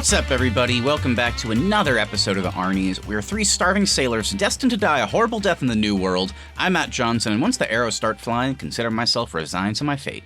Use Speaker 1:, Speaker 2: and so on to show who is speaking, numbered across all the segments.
Speaker 1: What's up, everybody? Welcome back to another episode of the Arnies. We're three starving sailors destined to die a horrible death in the New World. I'm Matt Johnson, and once the arrows start flying, consider myself resigned to my fate.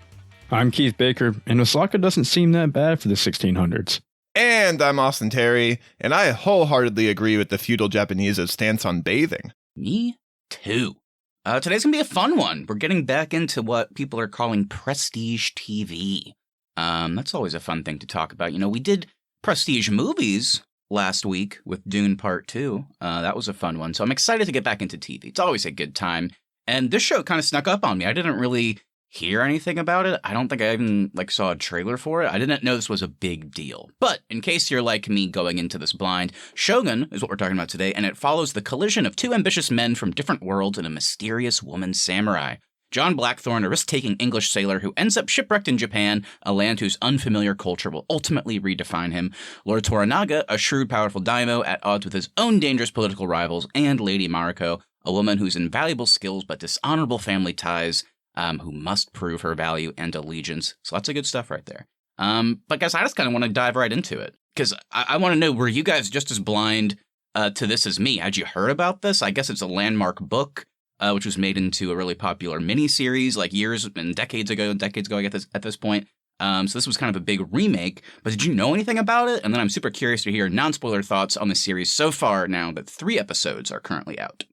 Speaker 2: I'm Keith Baker, and Osaka doesn't seem that bad for the 1600s.
Speaker 3: And I'm Austin Terry, and I wholeheartedly agree with the feudal Japanese's stance on bathing.
Speaker 1: Me too. Today's gonna be a fun one. We're getting back into what people are calling prestige TV. That's always a fun thing to talk about. You know, we did prestige movies last week with Dune Part 2. That was a fun one. So I'm excited to get back into TV. It's always a good time. And this show kind of snuck up on me. I didn't really hear anything about it. I don't think I even saw a trailer for it. I didn't know this was a big deal. But in case you're like me going into this blind, Shōgun is what we're talking about today, and it follows the collision of two ambitious men from different worlds and a mysterious woman samurai. John Blackthorne, a risk-taking English sailor who ends up shipwrecked in Japan, a land whose unfamiliar culture will ultimately redefine him. Lord Toranaga, a shrewd, powerful daimyo at odds with his own dangerous political rivals. And Lady Mariko, a woman whose invaluable skills but dishonorable family ties, who must prove her value and allegiance. So lots of good stuff right there. But guys, I just kind of want to dive right into it. Because I want to know, were you guys just as blind to this as me? Had you heard about this? I guess it's a landmark book. Which was made into a really popular miniseries like years and decades ago, I guess, at this point. So this was kind of a big remake, but did you know anything about it? And then I'm super curious to hear non-spoiler thoughts on the series so far now that 3 episodes are currently out.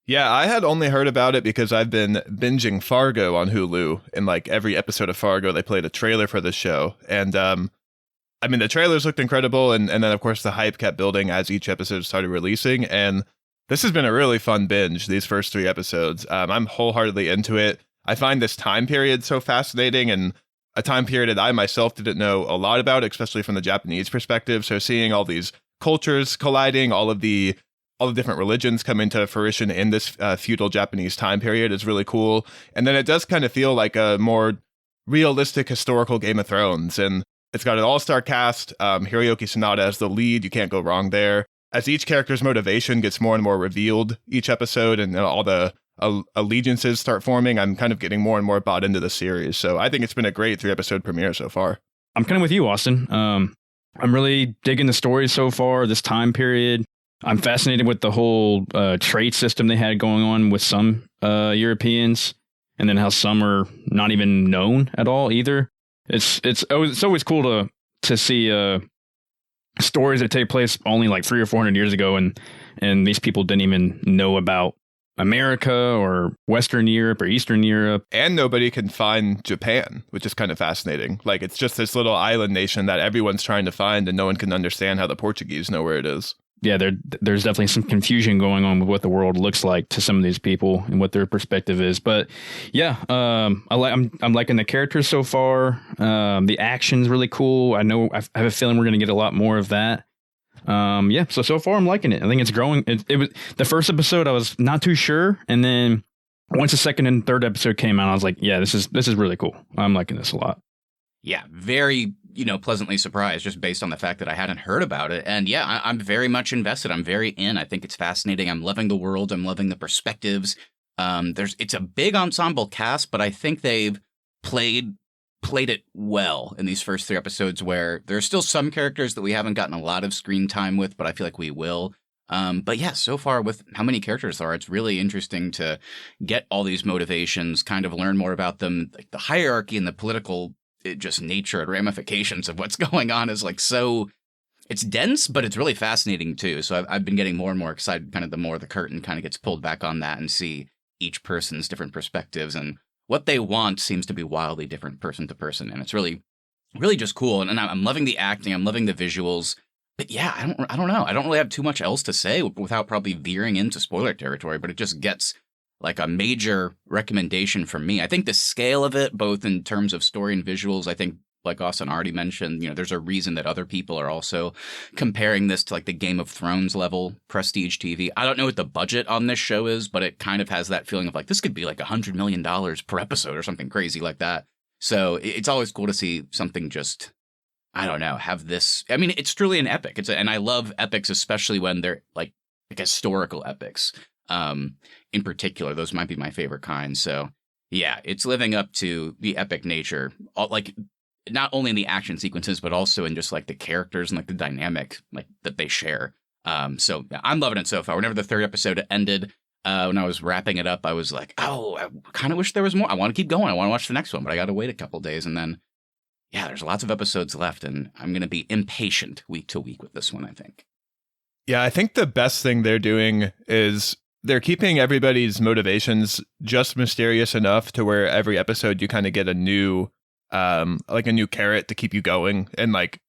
Speaker 3: Yeah, I had only heard about it because I've been binging Fargo on Hulu, and every episode of Fargo, they played a trailer for the show. And the trailers looked incredible, and then of course the hype kept building as each episode started releasing, and this has been a really fun binge, these first 3 episodes. I'm wholeheartedly into it. I find this time period so fascinating, and a time period that I myself didn't know a lot about, especially from the Japanese perspective. So seeing all these cultures colliding, all the different religions come into fruition in this feudal Japanese time period is really cool. And then it does kind of feel like a more realistic historical Game of Thrones. And it's got an all-star cast, Hiroyuki Sanada as the lead. You can't go wrong there. As each character's motivation gets more and more revealed each episode and all the allegiances start forming, I'm kind of getting more and more bought into the series. So I think it's been a great 3-episode premiere so far.
Speaker 2: I'm kind of with you, Austin. I'm really digging the story so far, this time period. I'm fascinated with the whole trade system they had going on with some Europeans, and then how some are not even known at all either. It's always cool to see stories that take place only 300 or 400 years ago, and these people didn't even know about America or Western Europe or Eastern Europe.
Speaker 3: And nobody can find Japan, which is kind of fascinating. It's just this little island nation that everyone's trying to find, and no one can understand how the Portuguese know where it is.
Speaker 2: Yeah, there's definitely some confusion going on with what the world looks like to some of these people and what their perspective is. But yeah, I'm liking the characters so far. The action's really cool. I have a feeling we're going to get a lot more of that. So far I'm liking it. I think it's growing. It was the first episode I was not too sure, and then once the second and third episode came out, I was like, yeah, this is really cool. I'm liking this a lot.
Speaker 1: Yeah, very pleasantly surprised just based on the fact that I hadn't heard about it. And yeah, I'm very much invested. I'm very in. I think it's fascinating. I'm loving the world. I'm loving the perspectives. It's a big ensemble cast, but I think they've played it well in these first 3 episodes, where there are still some characters that we haven't gotten a lot of screen time with, but I feel like we will. But yeah, so far with how many characters there are, it's really interesting to get all these motivations, kind of learn more about them. The hierarchy and the political just nature and ramifications of what's going on is so it's dense, but it's really fascinating too. So I've been getting more and more excited kind of the more the curtain kind of gets pulled back on that and see each person's different perspectives, and what they want seems to be wildly different person to person. And it's really, really just cool. And I'm loving the acting. I'm loving the visuals. But yeah, I don't know. I don't really have too much else to say without probably veering into spoiler territory, but it just gets a major recommendation from me. I think the scale of it, both in terms of story and visuals, I think, like Austin already mentioned, there's a reason that other people are also comparing this to the Game of Thrones level prestige TV. I don't know what the budget on this show is, but it kind of has that feeling of this could be $100 million per episode or something crazy like that. So it's always cool to see something just, I don't know, have this. I mean, it's truly an epic. And I love epics, especially when they're historical epics. In particular, those might be my favorite kind. So yeah, it's living up to the epic nature. not only in the action sequences, but also in just like the characters and like the dynamic like that they share. So I'm loving it so far. Whenever the third episode ended, when I was wrapping it up, I was like, oh, I kind of wish there was more. I want to keep going. I want to watch the next one, but I got to wait a couple days. And then, yeah, there's lots of episodes left, and I'm going to be impatient week to week with this one, I think.
Speaker 3: Yeah, I think the best thing they're doing is they're keeping everybody's motivations just mysterious enough to where every episode you kind of get a new, like a new carrot to keep you going. And like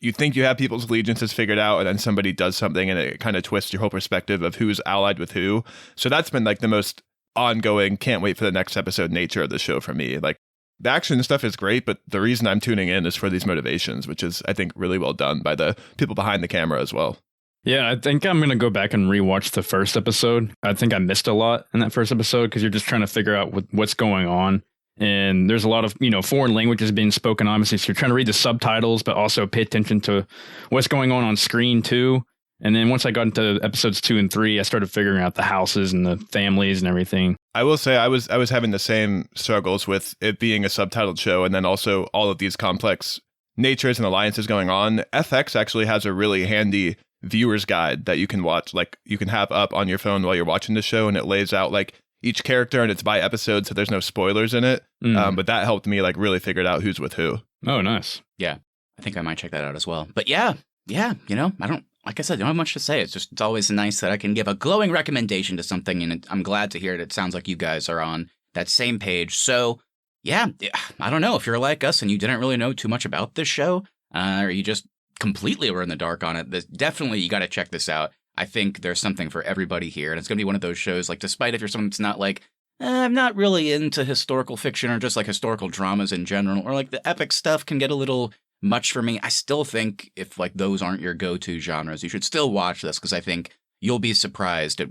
Speaker 3: you think you have people's allegiances figured out, and then somebody does something and it kind of twists your whole perspective of who's allied with who. So that's been like the most ongoing, can't wait for the next episode nature of the show for me. Like the action stuff is great, but the reason I'm tuning in is for these motivations, which is, I think, really well done by the people behind the camera as well.
Speaker 2: Yeah, I think I'm going to go back and rewatch the first episode. I think I missed a lot in that first episode because you're just trying to figure out what's going on. And there's a lot of, foreign languages being spoken, obviously. So you're trying to read the subtitles, but also pay attention to what's going on screen, too. And then once I got into episodes 2 and 3, I started figuring out the houses and the families and everything.
Speaker 3: I will say I was having the same struggles with it being a subtitled show, and then also all of these complex natures and alliances going on. FX actually has a really handy viewer's guide that you can watch, like you can have up on your phone while you're watching the show, and it lays out like each character, and it's by episode, so there's no spoilers in it. But that helped me like really figure out who's with who.
Speaker 2: Oh, nice.
Speaker 1: Yeah, I think I might check that out as well. But yeah, like I said, I don't have much to say. It's always nice that I can give a glowing recommendation to something, and I'm glad to hear it. It sounds like you guys are on that same page. So yeah, I don't know if you're like us and you didn't really know too much about this show, or you just completely were in the dark on it. Definitely, you got to check this out. I think there's something for everybody here, and it's going to be one of those shows, like, despite if you're someone that's not like, I'm not really into historical fiction or just like historical dramas in general, or like the epic stuff can get a little much for me. I still think if like those aren't your go-to genres, you should still watch this, because I think you'll be surprised at,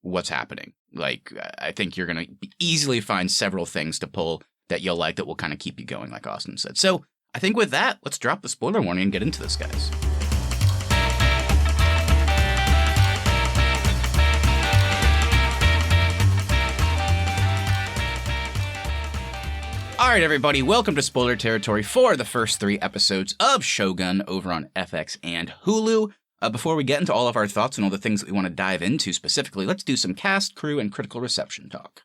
Speaker 1: what's happening. Like, I think you're going to easily find several things to pull that you'll like that will kind of keep you going, like Austin said. So I think with that, let's drop the spoiler warning and get into this, guys. All right, everybody, welcome to spoiler territory for the first 3 episodes of Shōgun over on FX and Hulu. Before we get into all of our thoughts and all the things that we want to dive into specifically, let's do some cast, crew, and critical reception talk.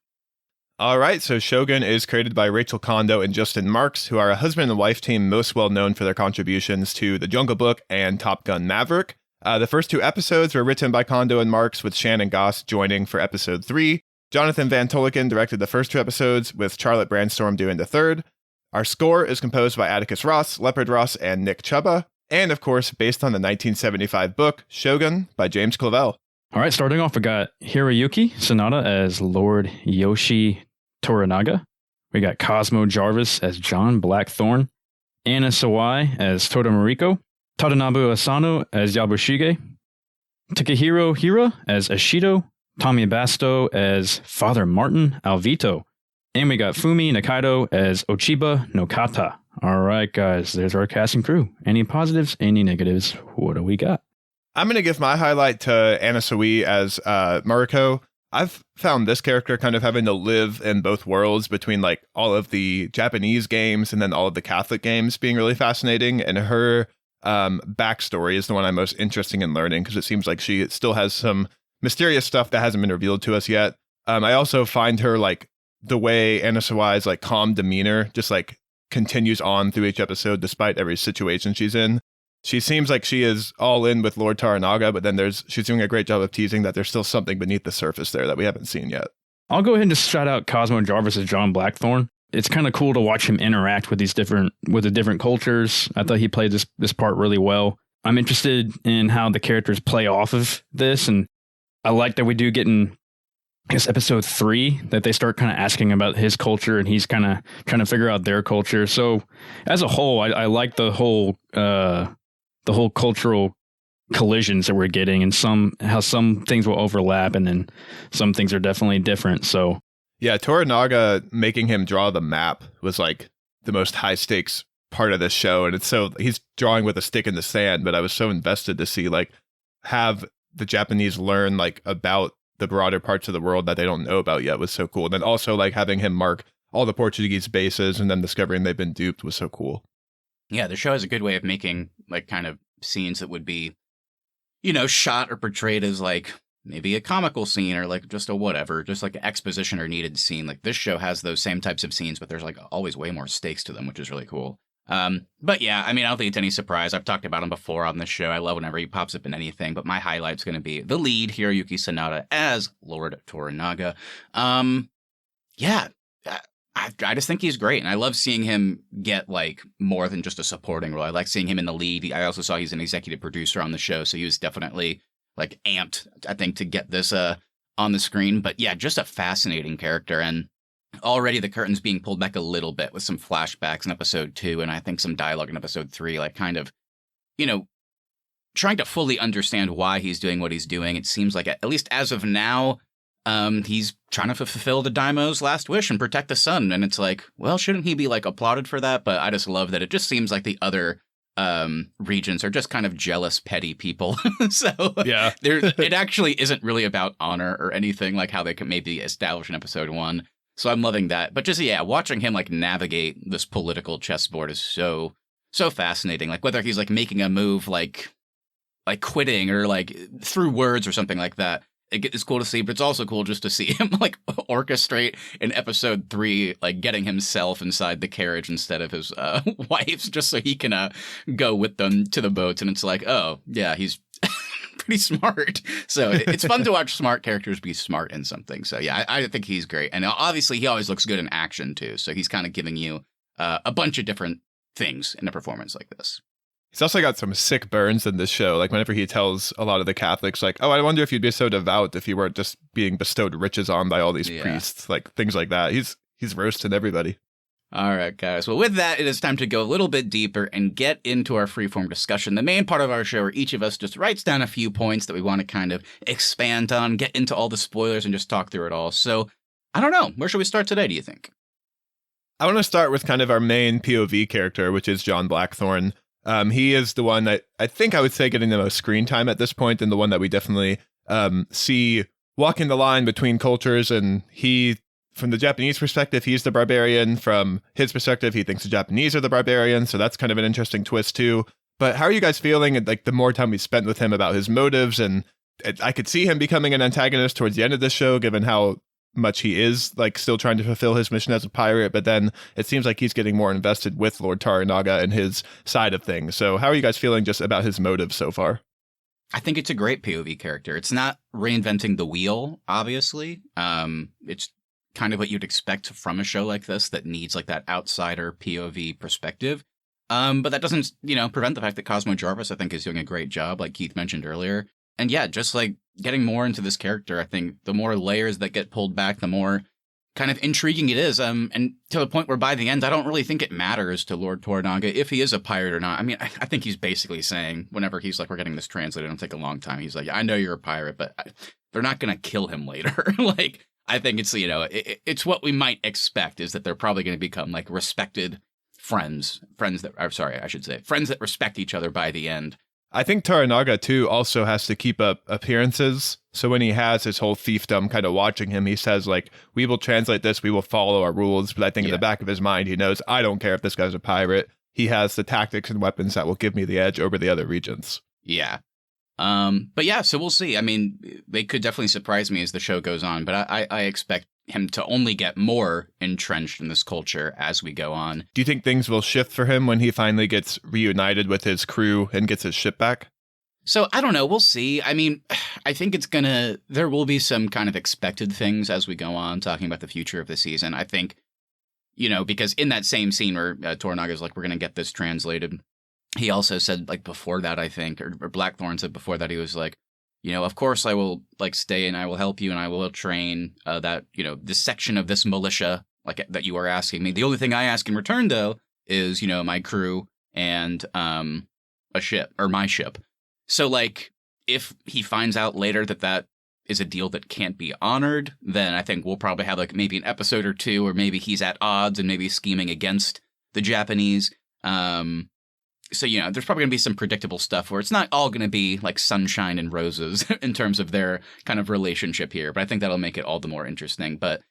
Speaker 3: All right, so Shōgun is created by Rachel Kondo and Justin Marks, who are a husband and wife team most well known for their contributions to The Jungle Book and Top Gun Maverick. The first 2 episodes were written by Kondo and Marks, with Shannon Goss joining for episode 3. Jonathan Van Toleken directed the first 2 episodes, with Charlotte Brandstorm doing the third. Our score is composed by Atticus Ross, Leopard Ross, and Nick Chuba. And of course, based on the 1975 book, Shōgun by James Clavell.
Speaker 2: All right, starting off, we got Hiroyuki Sanada as Lord Yoshii Toranaga. We got Cosmo Jarvis as John Blackthorne. Anna Sawai as Toda Mariko. Tadanobu Asano as Yabushige. Takahiro Hira as Ashido. Tommy Basto as Father Martin Alvito. And we got Fumi Nakaido as Ochiba Nokata. All right, guys, there's our cast and crew. Any positives, any negatives? What do we got?
Speaker 3: I'm going to give my highlight to Anna Sawai as Mariko. I've found this character kind of having to live in both worlds, between like all of the Japanese games and then all of the Catholic games, being really fascinating. And her backstory is the one I'm most interested in learning, because it seems like she still has some mysterious stuff that hasn't been revealed to us yet. I also find her, like, the way Anna Sawai's like calm demeanor just like continues on through each episode despite every situation she's in. She seems like she is all in with Lord Toranaga, but then she's doing a great job of teasing that there's still something beneath the surface there that we haven't seen yet.
Speaker 2: I'll go ahead and just shout out Cosmo Jarvis as John Blackthorne. It's kind of cool to watch him interact with the different cultures. I thought he played this part really well. I'm interested in how the characters play off of this, and I like that we do get in, I guess, episode 3, that they start kind of asking about his culture, and he's kind of trying to figure out their culture. So as a whole, I like the whole cultural collisions that we're getting, and how some things will overlap, and then some things are definitely different. So
Speaker 3: yeah, Toranaga making him draw the map was like the most high stakes part of this show, and he's drawing with a stick in the sand, but I was so invested to see like have the Japanese learn like about the broader parts of the world that they don't know about yet was so cool. And then also like having him mark all the Portuguese bases and then discovering they've been duped was so cool.
Speaker 1: Yeah, the show has a good way of making like kind of scenes that would be, shot or portrayed as like maybe a comical scene or like just a whatever, just like an exposition or needed scene. Like this show has those same types of scenes, but there's like always way more stakes to them, which is really cool. But yeah, I mean, I don't think it's any surprise. I've talked about him before on this show. I love whenever he pops up in anything, but my highlight's going to be the lead, Hiroyuki Sanada, as Lord Toranaga. Yeah, I just think he's great, and I love seeing him get like more than just a supporting role. I like seeing him in the lead. I also saw he's an executive producer on the show, so he was definitely like amped, I think, to get this on the screen. But yeah, just a fascinating character, and already the curtain's being pulled back a little bit with some flashbacks in episode 2, and I think some dialogue in episode 3, like kind of, trying to fully understand why he's doing what he's doing. It seems like, at least as of now, he's trying to fulfill the Daimo's last wish and protect the sun. And it's like, well, shouldn't he be like applauded for that? But I just love that it just seems like the other regions are just kind of jealous, petty people. So
Speaker 3: yeah,
Speaker 1: it actually isn't really about honor or anything like how they could maybe establish in episode 1. So I'm loving that. But just, yeah, watching him like navigate this political chessboard is so fascinating. Like whether he's like making a move like quitting or like through words or something like that. It's cool to see, but it's also cool just to see him like orchestrate in episode 3, like getting himself inside the carriage instead of his wife's, just so he can go with them to the boats. And it's like, oh yeah, he's pretty smart. So it's fun to watch smart characters be smart in something. So yeah, I think he's great. And obviously he always looks good in action too. So he's kind of giving you a bunch of different things in a performance like this.
Speaker 3: He's also got some sick burns in this show. Like whenever he tells a lot of the Catholics, like, oh, I wonder if you'd be so devout if you weren't just being bestowed riches on by all these priests, like things like that. He's roasting everybody.
Speaker 1: All right, guys. Well, with that, it is time to go a little bit deeper and get into our freeform discussion, the main part of our show where each of us just writes down a few points that we want to kind of expand on, get into all the spoilers, and just talk through it all. So, I don't know. Where should we start today, do you think?
Speaker 3: I want to start with kind of our main POV character, which is John Blackthorne. He is the one that I think I would say getting the most screen time at this point, and the one that we definitely see walking the line between cultures. And he, from the Japanese perspective, he's the barbarian. From his perspective, he thinks the Japanese are the barbarians. So that's kind of an interesting twist too. But how are you guys feeling? Like the more time we spent with him about his motives, and I could see him becoming an antagonist towards the end of the show, given how much he is like still trying to fulfill his mission as a pirate, but then it seems like he's getting more invested with Lord Toranaga and his side of things. So how are you guys feeling just about his motives so far?
Speaker 1: I think it's a great POV character. It's not reinventing the wheel, obviously. It's kind of what you'd expect from a show like this that needs like that outsider POV perspective. But that doesn't, prevent the fact that Cosmo Jarvis, I think, is doing a great job, like Keith mentioned earlier. And yeah, just like getting more into this character, I think the more layers that get pulled back, the more kind of intriguing it is. And to the point where by the end, I don't really think it matters to Lord Toranaga if he is a pirate or not. I mean, I think he's basically saying, whenever he's like, we're getting this translated, it'll take a long time. He's like, I know you're a pirate, but they're not going to kill him later. Like, I think it's, it's what we might expect is that they're probably going to become like respected friends that respect each other by the end.
Speaker 3: I think Toranaga, too, also has to keep up appearances. So when he has his whole fiefdom kind of watching him, he says, like, we will translate this, we will follow our rules. But I think in the back of his mind, he knows, I don't care if this guy's a pirate. He has the tactics and weapons that will give me the edge over the other regions.
Speaker 1: Yeah. But yeah, so we'll see. I mean, they could definitely surprise me as the show goes on, but I expect him to only get more entrenched in this culture as we go on.
Speaker 3: Do you think things will shift for him when he finally gets reunited with his crew and gets his ship back?
Speaker 1: So I don't know. We'll see. I mean, I think there will be some kind of expected things as we go on talking about the future of the season. I think, because in that same scene where Toranaga's like, we're going to get this translated. He also said like before that, I think, or Blackthorne said before that, he was like, of course I will like stay and I will help you and I will train that, this section of this militia like that you are asking me. The only thing I ask in return, though, is, my crew and a ship or my ship. So like if he finds out later that is a deal that can't be honored, then I think we'll probably have like maybe an episode or two, or maybe he's at odds and maybe scheming against the Japanese. So, there's probably going to be some predictable stuff where it's not all going to be like sunshine and roses in terms of their kind of relationship here. But I think that'll make it all the more interesting. But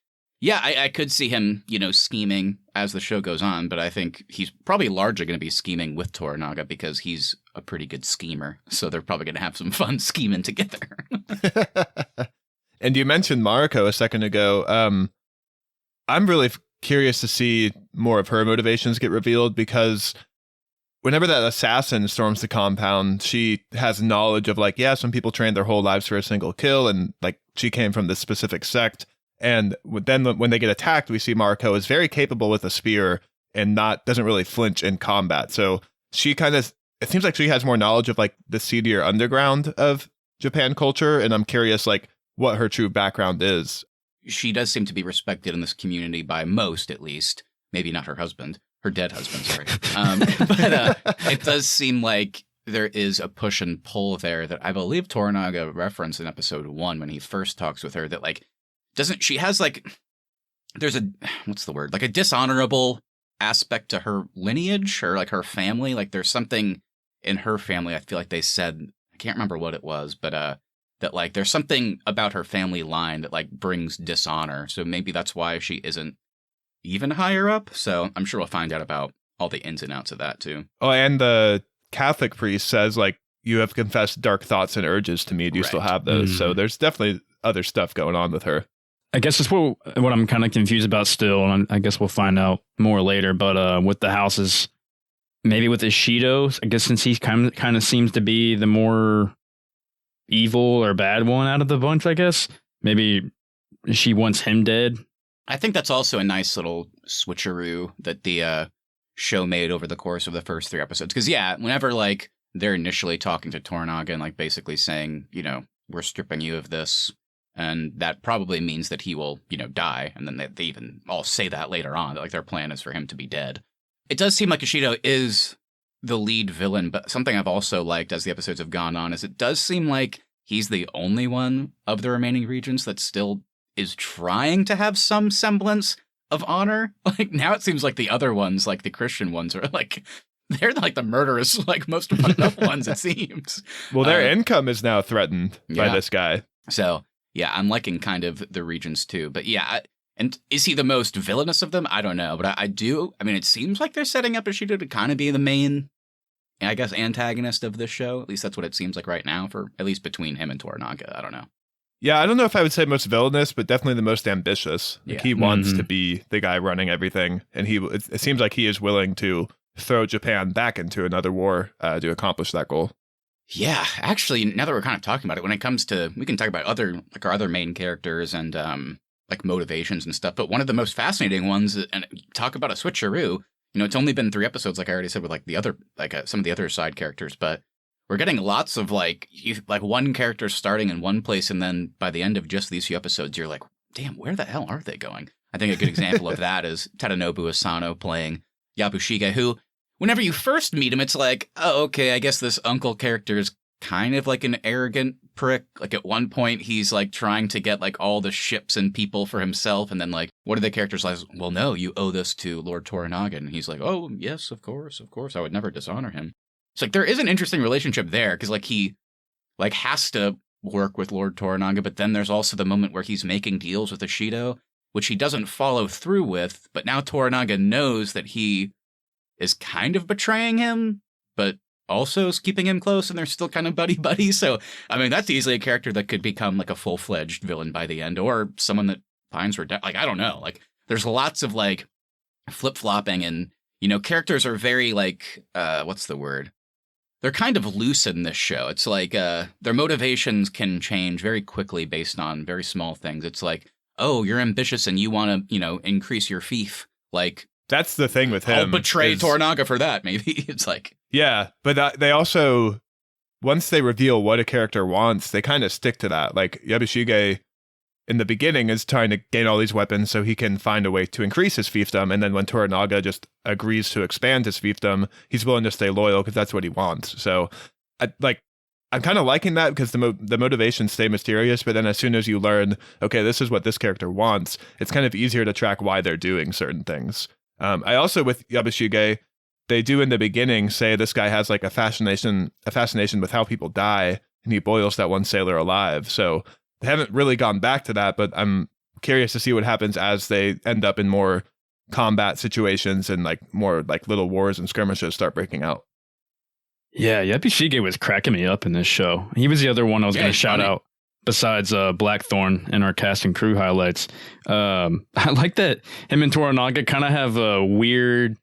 Speaker 1: Yeah, I could see him, scheming as the show goes on, but I think he's probably largely going to be scheming with Toranaga because he's a pretty good schemer. So they're probably going to have some fun scheming together.
Speaker 3: And you mentioned Mariko a second ago. I'm really curious to see more of her motivations get revealed because whenever that assassin storms the compound, she has knowledge of some people train their whole lives for a single kill, and she came from this specific sect. And then when they get attacked, we see Mariko is very capable with a spear and doesn't really flinch in combat. So it seems like she has more knowledge of the seedier underground of Japan culture. And I'm curious what her true background is.
Speaker 1: She does seem to be respected in this community by most, at least. Maybe not her husband, her dead husband, sorry. But it does seem like there is a push and pull there that I believe Toranaga referenced in episode 1 when he first talks with her that she has there's a dishonorable aspect to her lineage or her family. There's something in her family. I feel like they said, I can't remember what it was, but that there's something about her family line that brings dishonor. So maybe that's why she isn't even higher up. So I'm sure we'll find out about all the ins and outs of that too.
Speaker 3: Oh, and the Catholic priest says you have confessed dark thoughts and urges to me. Do you still have those? So there's definitely other stuff going on with her.
Speaker 2: I guess that's what I'm kind of confused about still, and I guess we'll find out more later. But with the houses, maybe with Ishido, I guess since he kind of seems to be the more evil or bad one out of the bunch, I guess maybe she wants him dead.
Speaker 1: I think that's also a nice little switcheroo that the show made over the course of the first 3 episodes. Because whenever they're initially talking to Toranaga and basically saying, we're stripping you of this. And that probably means that he will, die. And then they even all say that later on, that their plan is for him to be dead. It does seem like Ishido is the lead villain, but something I've also liked as the episodes have gone on is it does seem like he's the only one of the remaining regions that still is trying to have some semblance of honor. Now it seems like the other ones, the Christian ones, are they're the murderous, most fucked up ones, it seems.
Speaker 3: Well, their income is now threatened by this guy.
Speaker 1: So... yeah, I'm liking kind of the regions too. But and is he the most villainous of them? I don't know. But I do. I mean, it seems like they're setting up Ishido to kind of be the main, I guess, antagonist of this show. At least that's what it seems like right now, for at least between him and Toranaga. I don't know.
Speaker 3: Yeah, I don't know if I would say most villainous, but definitely the most ambitious. He wants to be the guy running everything. And it seems like he is willing to throw Japan back into another war to accomplish that goal.
Speaker 1: Yeah, actually, now that we're kind of talking about it, when it comes to, we can talk about our other main characters and motivations and stuff. But one of the most fascinating ones, and talk about a switcheroo. It's only been 3 episodes, like I already said, with the other some of the other side characters. But we're getting lots of one character starting in one place, and then by the end of just these few episodes, you're like, damn, where the hell are they going? I think a good example of that is Tadanobu Asano playing Yabushige, who, whenever you first meet him, it's oh, okay, I guess this uncle character is kind of an arrogant prick. At one point, he's trying to get all the ships and people for himself. And then what are the characters like? Well, no, you owe this to Lord Toranaga. And he's like, oh, yes, of course. I would never dishonor him. It's there is an interesting relationship there because he has to work with Lord Toranaga. But then there's also the moment where he's making deals with Ishido, which he doesn't follow through with. But now Toranaga knows that he is kind of betraying him, but also is keeping him close, and they're still kind of buddy-buddy. So, I mean, that's easily a character that could become a full-fledged villain by the end, or someone that pines for death. I don't know. There's lots of, flip-flopping, and, characters are very, what's the word? They're kind of loose in this show. It's their motivations can change very quickly based on very small things. It's oh, you're ambitious and you want to, increase your fief.
Speaker 3: That's the thing with him.
Speaker 1: I'll betray Toranaga for that, maybe. It's
Speaker 3: yeah, but they also, once they reveal what a character wants, they kind of stick to that. Yabushige, in the beginning, is trying to gain all these weapons so he can find a way to increase his fiefdom. And then when Toranaga just agrees to expand his fiefdom, he's willing to stay loyal because that's what he wants. So, I'm kind of liking that because the motivations stay mysterious. But then as soon as you learn, okay, this is what this character wants, it's kind of easier to track why they're doing certain things. I also, with Yabushige, they do in the beginning say this guy has a fascination with how people die, and he boils that one sailor alive. So they haven't really gone back to that, but I'm curious to see what happens as they end up in more combat situations and like more like little wars and skirmishes start breaking out.
Speaker 2: Yeah, Shige was cracking me up in this show. He was the other one I was going to shout out besides Blackthorn in our cast and crew highlights. I like that him and Toranaga kind of have a weird,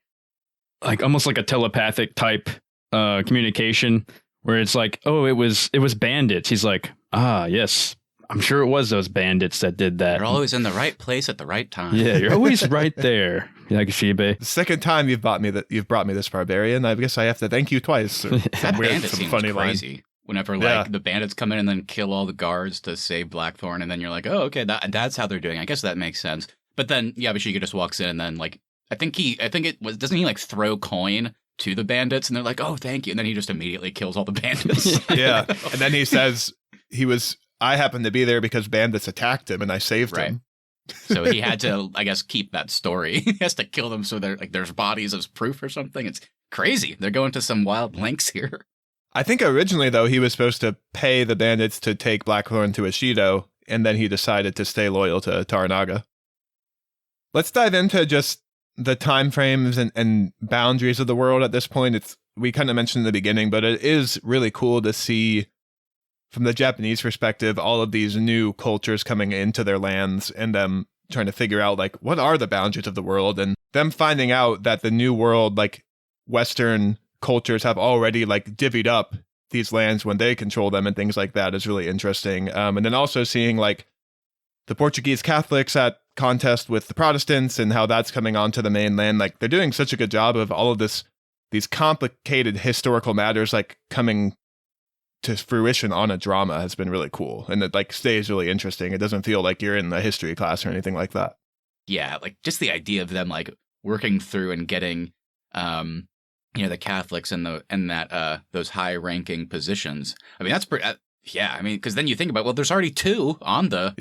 Speaker 2: like almost like a telepathic type communication where it's like, oh, it was bandits. He's like, ah, yes, I'm sure it was those bandits that did that.
Speaker 1: You're always in the right place at the right time.
Speaker 2: Yeah, you're always right there. Like Shibe.
Speaker 3: The second time you've brought me this barbarian, I guess I have to thank you twice.
Speaker 1: That bandit seems
Speaker 3: funny
Speaker 1: crazy.
Speaker 3: Line.
Speaker 1: Whenever like the bandits come in and then kill all the guards to save Blackthorn, and then you're like, oh, okay, that's how they're doing. I guess that makes sense. But then Yabashika just walks in and then like doesn't he like throw coin to the bandits and they're like, oh, thank you, and then he just immediately kills all the bandits.
Speaker 3: Yeah, and then he says I happened to be there because bandits attacked him and I saved him.
Speaker 1: So he had to, I guess, keep that story. He has to kill them so they're like there's bodies as proof or something. It's crazy. They're going to some wild lengths here.
Speaker 3: I think originally though he was supposed to pay the bandits to take Blackthorn to Ishido, and then he decided to stay loyal to Toranaga. Let's dive into just the time frames and boundaries of the world at this point. We kind of mentioned in the beginning, but it is really cool to see from the Japanese perspective all of these new cultures coming into their lands and them trying to figure out like what are the boundaries of the world, and them finding out that the new world, like Western cultures, have already like divvied up these lands when they control them and things like that is really interesting. And then also seeing like the Portuguese Catholics at contest with the Protestants and how that's coming onto the mainland. Like they're doing such a good job of all of these complicated historical matters like coming to fruition on a drama has been really cool, and it like stays really interesting. It doesn't feel like you're in the history class or anything like that.
Speaker 1: Yeah, like just the idea of them like working through and getting the Catholics and those high ranking positions. I mean, that's pretty. Yeah, I mean, because then you think about, well, there's already two on the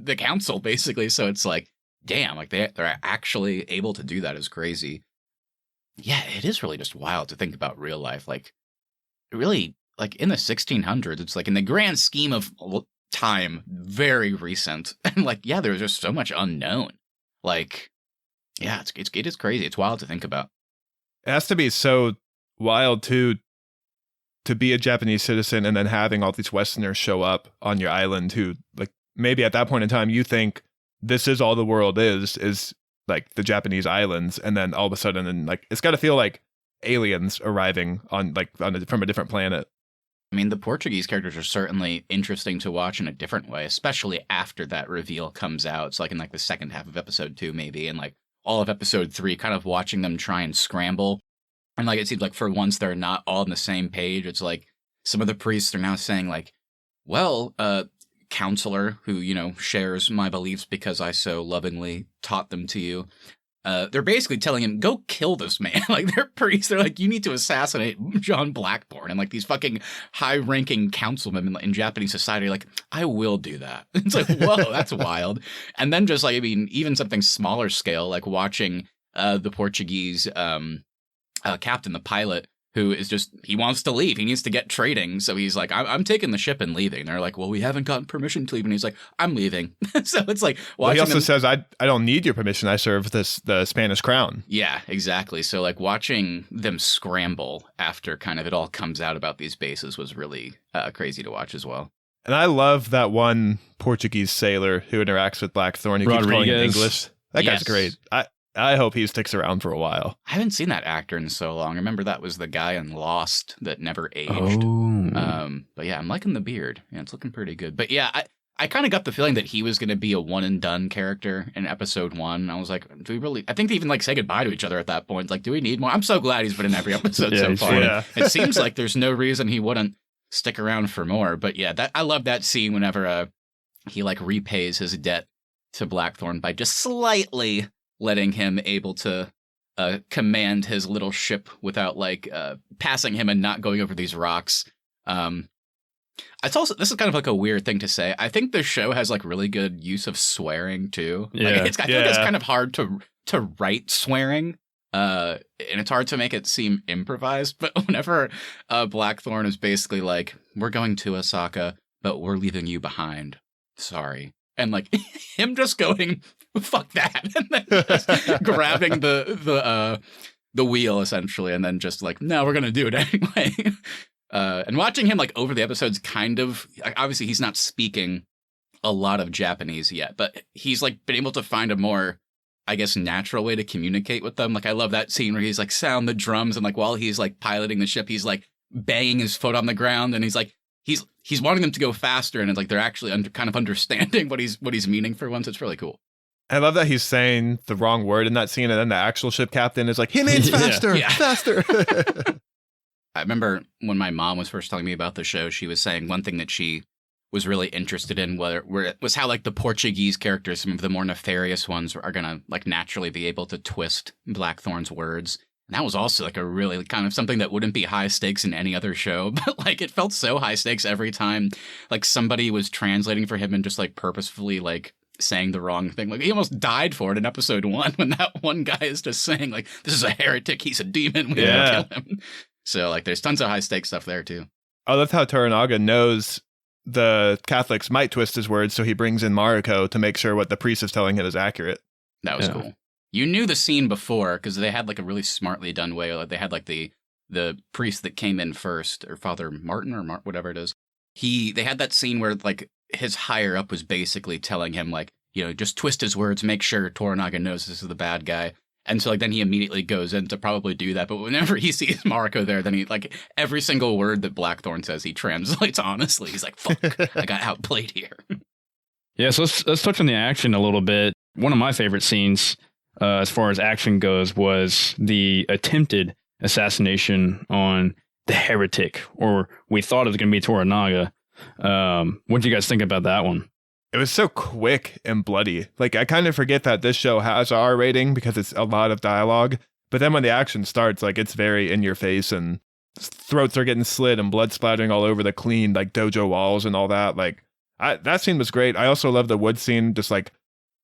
Speaker 1: the council basically, so it's like, damn, like they're actually able to do that is crazy. Yeah, it is really just wild to think about real life. Like, really, like in the 1600s, it's like in the grand scheme of time, very recent, and like, yeah, there's just so much unknown. Like, yeah, it is crazy. It's wild to think about.
Speaker 3: It has to be so wild to be a Japanese citizen and then having all these Westerners show up on your island who, like, maybe at that point in time you think this is all the world is like the Japanese islands, and then all of a sudden, and like it's got to feel like aliens arriving from a different planet.
Speaker 1: I mean, the Portuguese characters are certainly interesting to watch in a different way, especially after that reveal comes out. It's like in like the second half of episode 2, maybe, and like all of episode 3, kind of watching them try and scramble. And like it seems like for once they're not all on the same page. It's like some of the priests are now saying like, well, counselor who, shares my beliefs because I so lovingly taught them to you. They're basically telling him, go kill this man. Like, they're priests. They're like, you need to assassinate John Blackthorn. And like these fucking high-ranking councilmen in Japanese society are like, I will do that. It's like, whoa, that's wild. And then just like, I mean, even something smaller scale, like watching the Portuguese captain, the pilot, who is just, he wants to leave. He needs to get trading. So he's like, I'm taking the ship and leaving. And they're like, well, we haven't gotten permission to leave. And he's like, I'm leaving. So it's like,
Speaker 3: well, he also says, I don't need your permission. I serve the Spanish crown.
Speaker 1: Yeah, exactly. So like watching them scramble after kind of it all comes out about these bases was really crazy to watch as well.
Speaker 3: And I love that one Portuguese sailor who interacts with Blackthorn. He keeps calling him English. That guy's great. I hope he sticks around for a while.
Speaker 1: I haven't seen that actor in so long. I remember that was the guy in Lost that never aged.
Speaker 2: Oh.
Speaker 1: But yeah, I'm liking the beard. Yeah, it's looking pretty good. But yeah, I kind of got the feeling that he was going to be a one and done character in episode 1. I was like, do we really? I think they even like say goodbye to each other at that point. Like, do we need more? I'm so glad he's been in every episode so far. Yeah. It seems like there's no reason he wouldn't stick around for more. But yeah, I love that scene whenever he like repays his debt to Blackthorn by just slightly letting him able to command his little ship without like passing him and not going over these rocks. It's also, this is kind of like a weird thing to say. I think the show has like really good use of swearing too.
Speaker 2: Yeah.
Speaker 1: Like, I feel like it's kind of hard to write swearing. And it's hard to make it seem improvised. But whenever Blackthorn is basically like, we're going to Osaka, but we're leaving you behind. Sorry. and like him just going, fuck that, and then just grabbing the wheel essentially, and then just like, no, we're gonna do it anyway. And watching him like over the episodes, kind of, obviously he's not speaking a lot of Japanese yet, but he's like been able to find a more, I guess, natural way to communicate with them. Like I love that scene where he's like sound the drums, and like while he's like piloting the ship, he's like banging his foot on the ground, and he's like he's wanting them to go faster, and it's like they're actually kind of understanding what he's meaning for once. It's really cool.
Speaker 3: I love that he's saying the wrong word in that scene, and then the actual ship captain is like, he means faster, faster.
Speaker 1: I remember when my mom was first telling me about the show, she was saying one thing that she was really interested in where it was how like the Portuguese characters, some of the more nefarious ones, are gonna like naturally be able to twist Blackthorn's words. And that was also like a really kind of something that wouldn't be high stakes in any other show, but like it felt so high stakes every time like somebody was translating for him and just like purposefully like saying the wrong thing. Like he almost died for it in episode 1 when that one guy is just saying like, this is a heretic, he's a demon, we gotta kill him. So like there's tons of high stakes stuff there too.
Speaker 3: I love how Toranaga knows the Catholics might twist his words, so he brings in Mariko to make sure what the priest is telling him is accurate.
Speaker 1: That was cool. You knew the scene before because they had like a really smartly done way. Like they had like the priest that came in first, or Father Martin or whatever it is. They had that scene where like his higher up was basically telling him like, you know, just twist his words, make sure Toranaga knows this is the bad guy. And so like then he immediately goes in to probably do that. But whenever he sees Mariko there, then he like every single word that Blackthorn says, he translates honestly. He's like, fuck, I got outplayed here.
Speaker 2: Yeah, so let's touch on the action a little bit. One of my favorite scenes, as far as action goes, was the attempted assassination on the heretic, or we thought it was going to be Toranaga. What do you guys think about that one?
Speaker 3: It was so quick and bloody. Like, I kind of forget that this show has an R rating because it's a lot of dialogue. But then when the action starts, like, it's very in your face, and throats are getting slit and blood splattering all over the clean, like, dojo walls and all that. Like, that scene was great. I also love the wood scene, just like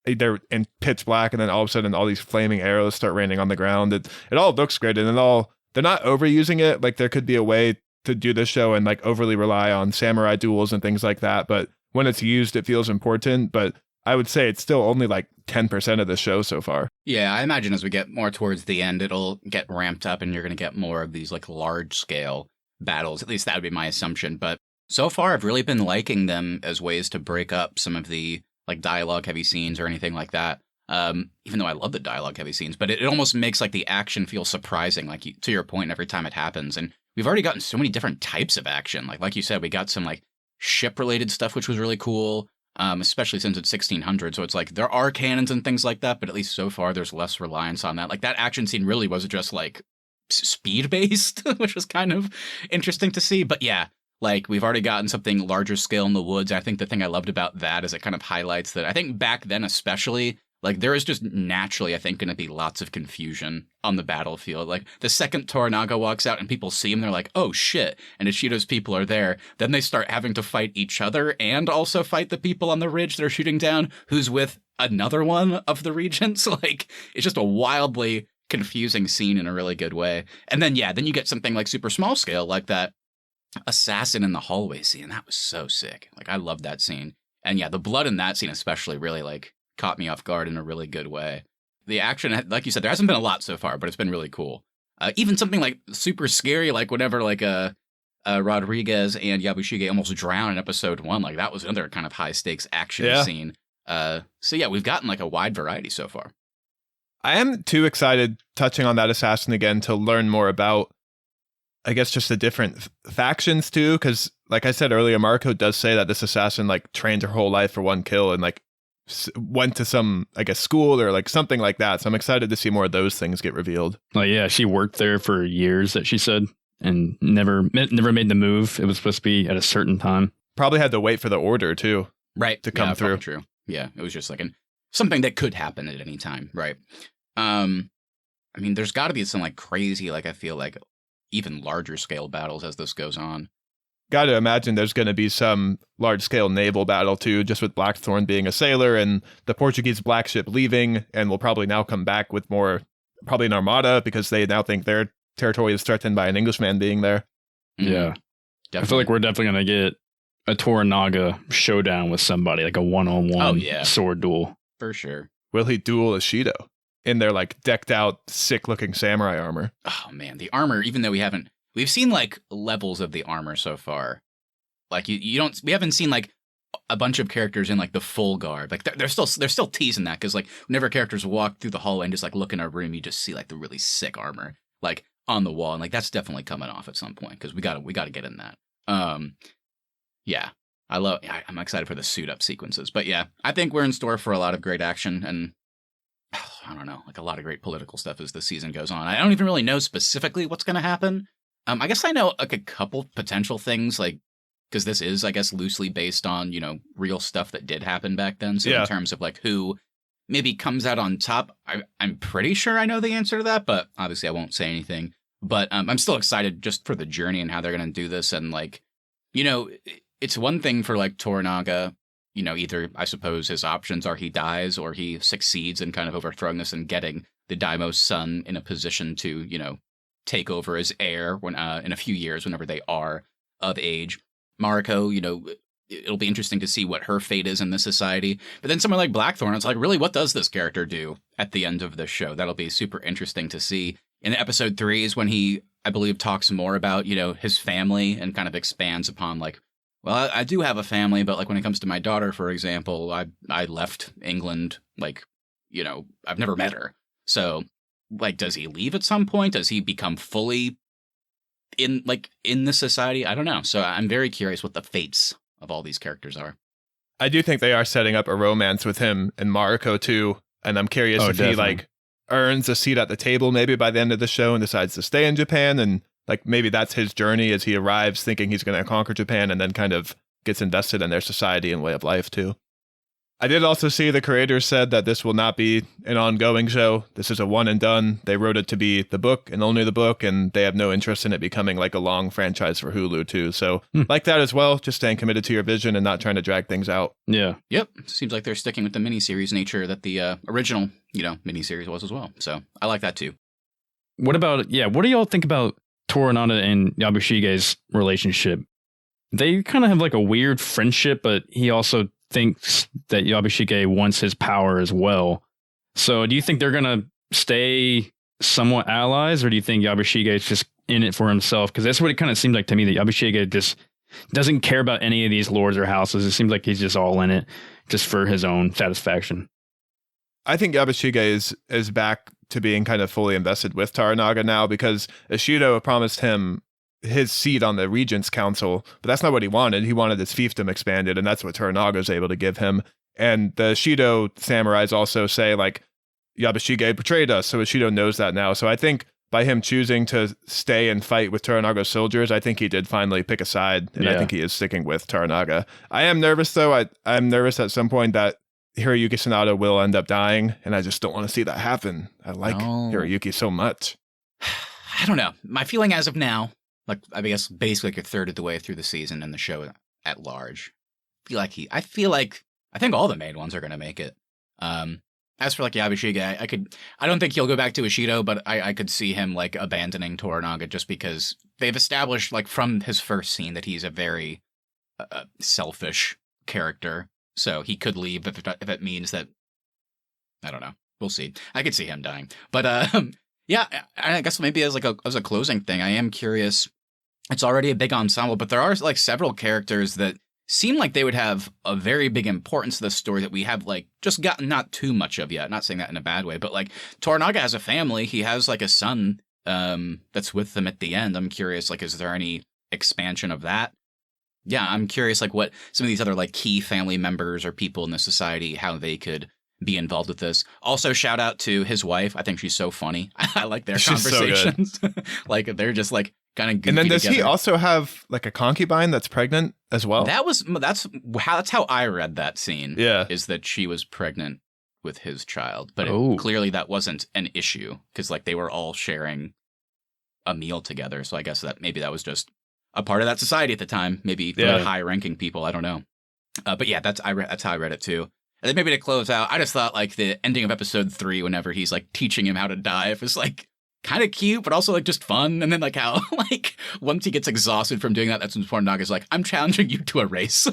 Speaker 3: they're in pitch black, and then all of a sudden all these flaming arrows start raining on the ground. It all looks great, and they're not overusing it. Like, there could be a way to do this show and like overly rely on samurai duels and things like that, but when it's used, it feels important. But I would say it's still only like 10% of the show so far.
Speaker 1: Yeah, I imagine as we get more towards the end, it'll get ramped up and you're going to get more of these like large scale battles. At least that would be my assumption. But so far, I've really been liking them as ways to break up some of the like dialogue heavy scenes or anything like that. Even though I love the dialogue heavy scenes, but it almost makes like the action feel surprising, like to your point, every time it happens. And we've already gotten so many different types of action. Like you said, we got some like ship-related stuff, which was really cool, especially since it's 1600. So it's like there are cannons and things like that, but at least so far there's less reliance on that. Like that action scene really was just like speed-based, which was kind of interesting to see. But yeah, like we've already gotten something larger scale in the woods. I think the thing I loved about that is it kind of highlights that I think back then especially, like there is just naturally, I think, going to be lots of confusion on the battlefield. Like the second Toranaga walks out and people see him, they're like, oh shit. And Ishido's people are there. Then they start having to fight each other and also fight the people on the ridge they're shooting down who's with another one of the regents. Like it's just a wildly confusing scene in a really good way. And then, yeah, then you get something like super small scale, like that assassin in the hallway scene. That was so sick. Like I loved that scene. And yeah, the blood in that scene especially really like caught me off guard in a really good way. The action, like you said, there hasn't been a lot so far, but it's been really cool. Even something like super scary, like whenever like Rodriguez and Yabushige almost drown in episode 1, like that was another kind of high stakes action scene. So yeah, we've gotten like a wide variety so far.
Speaker 3: I am too excited touching on that assassin again to learn more about, I guess, just the different factions too. Because like I said earlier, Mariko does say that this assassin like trained her whole life for one kill and like went to some, I guess, school or like something like that. So I'm excited to see more of those things get revealed.
Speaker 2: Oh yeah, she worked there for years, that she said, and never made the move. It was supposed to be at a certain time.
Speaker 3: Probably had to wait for the order too,
Speaker 1: right,
Speaker 3: to come through.
Speaker 1: True. Yeah, it was just like something that could happen at any time, right? I mean, there's got to be some like crazy, like I feel like even larger scale battles as this goes on.
Speaker 3: Got to imagine there's going to be some large-scale naval battle, too, just with Blackthorn being a sailor and the Portuguese black ship leaving, and will probably now come back with more, probably an armada, because they now think their territory is threatened by an Englishman being there.
Speaker 2: Yeah.
Speaker 1: Definitely.
Speaker 2: I feel like we're definitely going to get a Toranaga showdown with somebody, like a one-on-one sword duel.
Speaker 1: For sure.
Speaker 3: Will he duel a Shido in their like decked out, sick looking samurai armor?
Speaker 1: Oh man, the armor, even though we've seen like levels of the armor so far. Like we haven't seen like a bunch of characters in like the full garb. Like they're still teasing that because like whenever characters walk through the hallway and just like look in a room, you just see like the really sick armor like on the wall, and like that's definitely coming off at some point because we gotta get in that. Yeah, I'm excited for the suit up sequences, but yeah, I think we're in store for a lot of great action and I don't know, like a lot of great political stuff as the season goes on. I don't even really know specifically what's going to happen. I guess I know like a couple potential things, like because this is, I guess, loosely based on, real stuff that did happen back then. So in terms of like who maybe comes out on top, I'm pretty sure I know the answer to that, but obviously I won't say anything. But I'm still excited just for the journey and how they're going to do this. And like, it's one thing for like Toranaga, either I suppose his options are he dies or he succeeds in kind of overthrowing this and getting the Daimo's son in a position to, take over as heir when in a few years, whenever they are of age. Mariko, it'll be interesting to see what her fate is in this society. But then someone like Blackthorn, it's like, really, what does this character do at the end of the show? That'll be super interesting to see. In episode 3 is when he, I believe, talks more about, his family and kind of expands upon like, well, I do have a family, but like when it comes to my daughter, for example, I left England, like, I've never met her. So like, does he leave at some point? Does he become fully in the society? I don't know. So I'm very curious what the fates of all these characters are.
Speaker 3: I do think they are setting up a romance with him and Mariko too. And I'm curious if he like earns a seat at the table maybe by the end of the show and decides to stay in Japan. And like maybe that's his journey as he arrives thinking he's going to conquer Japan and then kind of gets invested in their society and way of life too. I did also see the creators said that this will not be an ongoing show. This is a one and done. They wrote it to be the book and only the book, and they have no interest in it becoming like a long franchise for Hulu too. So like that as well, just staying committed to your vision and not trying to drag things out.
Speaker 2: Yeah.
Speaker 1: Yep. Seems like they're sticking with the miniseries nature that the original, miniseries was as well. So I like that too.
Speaker 2: What about, what do y'all think about Toranaga and Yabushige's relationship? They kind of have like a weird friendship, but he also thinks that Yabushige wants his power as well. So do you think they're going to stay somewhat allies, or do you think Yabushige is just in it for himself? Because that's what it kind of seems like to me, that Yabushige just doesn't care about any of these lords or houses. It seems like he's just all in it just for his own satisfaction.
Speaker 3: I think Yabushige is back to being kind of fully invested with Toranaga now, because Ishido promised him his seat on the Regent's Council, but that's not what he wanted. He wanted his fiefdom expanded, and that's what Toranaga is able to give him. And the Shido samurais also say, like, Yabushige betrayed us, so Ishido knows that now. So I think by him choosing to stay and fight with Toranaga's soldiers, I think he did finally pick a side, and I think he is sticking with Toranaga. I am nervous, though. I'm nervous at some point that Hiroyuki Sanada will end up dying, and I just don't want to see that happen. I like Hiroyuki so much.
Speaker 1: I don't know. My feeling as of now, like, I guess basically like a third of the way through the season and the show at large, I think all the main ones are going to make it. As for like Yabushige, I don't think he'll go back to Ishido, but I could see him like abandoning Toranaga just because they've established like from his first scene that he's a very selfish character. So he could leave if it means that, I don't know. We'll see. I could see him dying, but yeah, I guess maybe as a closing thing, I am curious. It's already a big ensemble, but there are like several characters that seem like they would have a very big importance to the story that we have like just gotten not too much of yet. Not saying that in a bad way, but like Toranaga has a family. He has like a son that's with them at the end. I'm curious, like, is there any expansion of that? Yeah, I'm curious, like, what some of these other like key family members or people in the society, how they could be involved with this. Also, shout out to his wife. I think she's so funny. I like their conversations. So like they're just like kind of goofy.
Speaker 3: And then does
Speaker 1: together.
Speaker 3: he also have like a concubine that's pregnant as well?
Speaker 1: That's how I read that scene.
Speaker 3: Yeah,
Speaker 1: is that she was pregnant with his child, but clearly that wasn't an issue because like they were all sharing a meal together. So I guess that maybe that was just a part of that society at the time. Maybe high-ranking people. I don't know. But yeah, that's how I read it too. And then maybe to close out, I just thought like the ending of episode 3, whenever he's like teaching him how to dive, is like kind of cute, but also like just fun. And then like how like once he gets exhausted from doing that, that's when Toranaga's like, I'm challenging you to a race.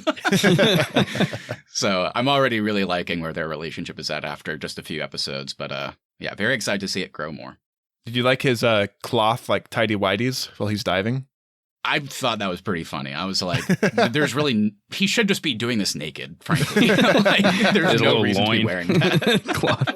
Speaker 1: So I'm already really liking where their relationship is at after just a few episodes. But yeah, very excited to see it grow more.
Speaker 3: Did you like his cloth like tidy whities while he's diving?
Speaker 1: I thought that was pretty funny. I was like, he should just be doing this naked, frankly. Like, there's no reason to be wearing that cloth.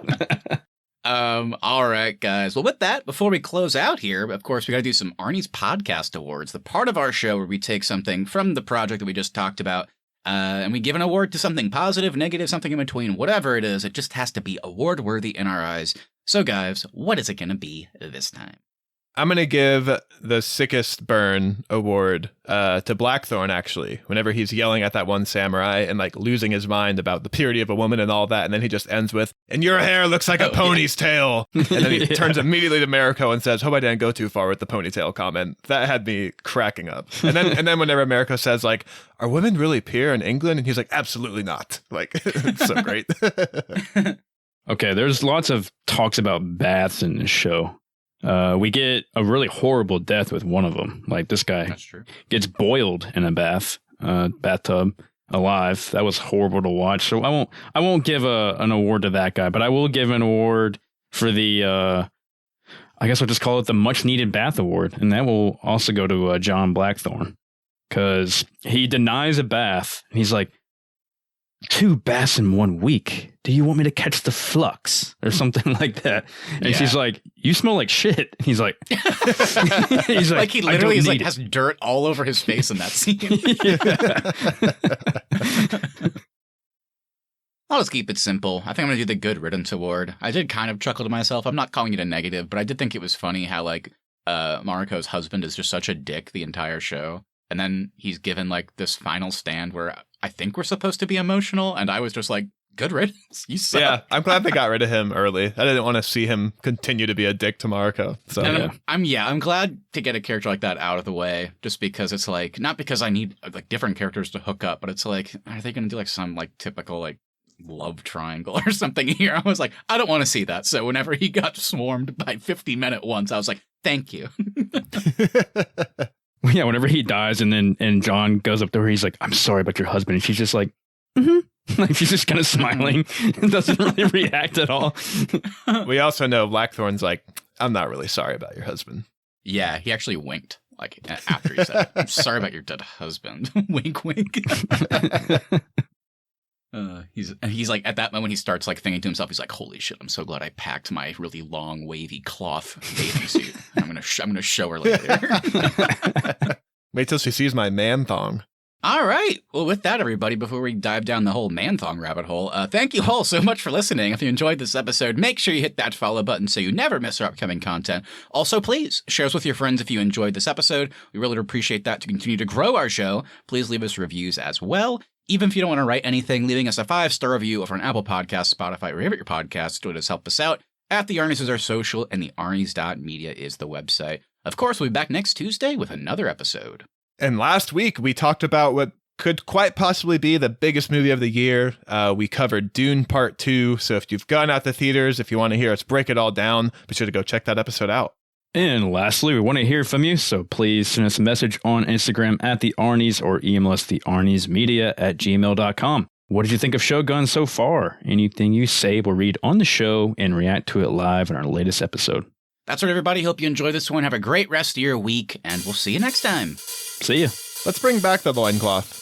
Speaker 1: All right, guys. Well, with that, before we close out here, of course, we got to do some Arnie's Podcast Awards, the part of our show where we take something from the project that we just talked about, and we give an award to something positive, negative, something in between, whatever it is. It just has to be award-worthy in our eyes. So, guys, what is it going to be this time?
Speaker 3: I'm going to give the sickest burn award to Blackthorn, actually, whenever he's yelling at that one samurai and like losing his mind about the purity of a woman and all that. And then he just ends with, and your hair looks like a pony's tail. And then he turns immediately to Mariko and says, hope I didn't go too far with the ponytail comment. That had me cracking up. And then whenever Mariko says like, are women really pure in England? And he's like, absolutely not. Like, it's so great.
Speaker 2: Okay, there's lots of talks about baths in this show. We get a really horrible death with one of them. Like this guy gets boiled in a bathtub alive. That was horrible to watch. So I won't give an award to that guy, but I will give an award for the, I guess I'll just call it the much needed bath award. And that will also go to John Blackthorn because he denies a bath. And he's like, 2 baths in 1 week. Do you want me to catch the flux or something like that? And she's like, you smell like shit. He's like,
Speaker 1: like he literally is like has dirt all over his face in that scene. I'll just keep it simple. I think I'm going to do the good riddance award. I did kind of chuckle to myself. I'm not calling it a negative, but I did think it was funny how like Mariko's husband is just such a dick the entire show. And then he's given like this final stand where I think we're supposed to be emotional. And I was just like, good riddance. You suck.
Speaker 3: Yeah, I'm glad they got rid of him early. I didn't want to see him continue to be a dick to Mariko. So
Speaker 1: I'm glad to get a character like that out of the way, just because it's like, not because I need like different characters to hook up, but it's like, are they going to do like some like typical like love triangle or something here? I was like, I don't want to see that. So whenever he got swarmed by 50 men at once, I was like, thank you.
Speaker 2: Yeah, whenever he dies and John goes up to her, he's like, I'm sorry about your husband. And she's just like, like she's just kind of smiling and doesn't really react at all.
Speaker 3: We also know Blackthorn's like, I'm not really sorry about your husband.
Speaker 1: Yeah, he actually winked like after he said, I'm sorry about your dead husband. Wink, wink. He's like, at that moment, he starts like thinking to himself, he's like, holy shit, I'm so glad I packed my really long, wavy cloth bathing suit. I'm gonna show her later.
Speaker 3: Wait till she sees my man thong.
Speaker 1: All right. Well, with that, everybody, before we dive down the whole man thong rabbit hole, thank you all so much for listening. If you enjoyed this episode, make sure you hit that follow button so you never miss our upcoming content. Also, please share us with your friends if you enjoyed this episode. We really appreciate that to continue to grow our show. Please leave us reviews as well. Even if you don't want to write anything, leaving us a 5-star review over on Apple Podcasts, Spotify, or wherever your podcasts would just help us out. At the Arnies is our social, and the Arnies.media is the website. Of course, we'll be back next Tuesday with another episode.
Speaker 3: And last week, we talked about what could quite possibly be the biggest movie of the year. We covered Dune Part 2, so if you've gone out to theaters, if you want to hear us break it all down, be sure to go check that episode out.
Speaker 2: And lastly, we want to hear from you, so please send us a message on Instagram at the Arnies or email us thearniesmedia@gmail.com. What did you think of Shōgun so far? Anything you say, we'll read on the show and react to it live in our latest episode.
Speaker 1: That's right, everybody. Hope you enjoyed this one. Have a great rest of your week, and we'll see you next time.
Speaker 2: See ya.
Speaker 3: Let's bring back the loincloth.